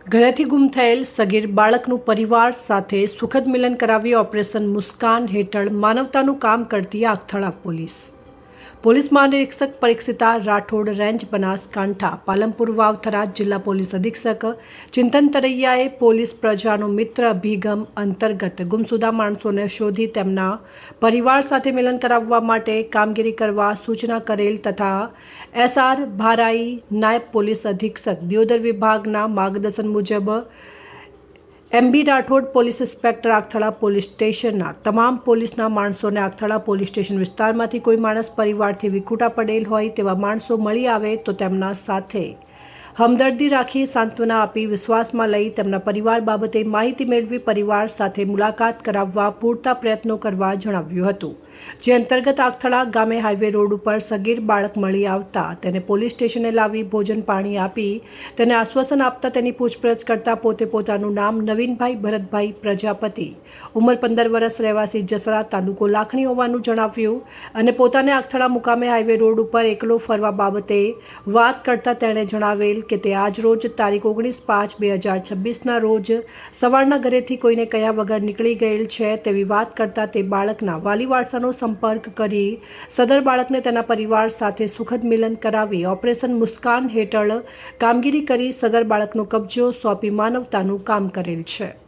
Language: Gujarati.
ઘરેથી ગુમ થયેલ સગીર બાળકનું પરિવાર સાથે સુખદ મિલન કરાવી ઓપરેશન મુસ્કાન હેઠળ માનવતાનું કામ કરતી આગથળા પોલીસ મહાનિરીક્ષક પરીક્ષિતા રાઠોડ રેન્જ બનાસકાંઠા પાલનપુર વાવથરા જિલ્લા પોલીસ અધિક્ષક ચિંતન તરૈયાએ પોલીસ પ્રજાનો મિત્ર અભિગમ અંતર્ગત ગુમસુદા માણસોને શોધી તેમના પરિવાર સાથે મિલન કરાવવા માટે કામગીરી કરવા સૂચના કરેલ તથા SR ભારાઈ નાયબ પોલીસ અધિક્ષક દિયોદર વિભાગના માર્ગદર્શન મુજબ MB Rathod police inspector Agathala police સ્ટેશનના તમામ પોલીસના માણસોને આગથળા પોલીસ સ્ટેશન વિસ્તારમાંથી કોઈ માણસ પરિવારથી વિખૂટા પડેલ હોય તેવા માણસો મળી આવે તો તેમના સાથે હમદર્દી રાખી સાંત્વના આપી વિશ્વાસમાં લઈ તેમના પરિવાર બાબતે માહિતી મેળવી પરિવાર સાથે મુલાકાત કરાવવા પૂરતા પ્રયત્નો કરવા જણાવ્યું હતું, જે અંતર્ગત આગથળા ગામે હાઈવે રોડ ઉપર સગીર બાળક મળી આવતા તેને પોલીસ સ્ટેશને લાવી ભોજન પાણી આપી તેને આશ્વાસન આપતા તેની પૂછપરછ કરતા પોતાનું નામ નવીનભાઈ ભરતભાઈ પ્રજાપતિ, ઉંમર 15 વર્ષ, રહેવાસી જસરા, તાલુકો લાખણી હોવાનું જણાવ્યું અને પોતાને આગથળા મુકામે હાઈવે રોડ ઉપર એકલો ફરવા બાબતે વાત કરતા તેણે જણાવેલ કે તે આજ રોજ તારીખ 19/5/2026ના રોજ સવારના ઘરેથી કોઈને કહ્યા વગર નીકળી ગયેલ છે તેવી વાત કરતા તે બાળકના વાલી વારસાનો સંપર્ક કરી સદર બાળકને તેના પરિવાર સાથે સુખદ મિલન કરાવી ઓપરેશન મુસ્કાન હેઠળ કામગીરી કરી સદર બાળકનો કબજો સોંપી માનવતાનું કામ કરેલ છે।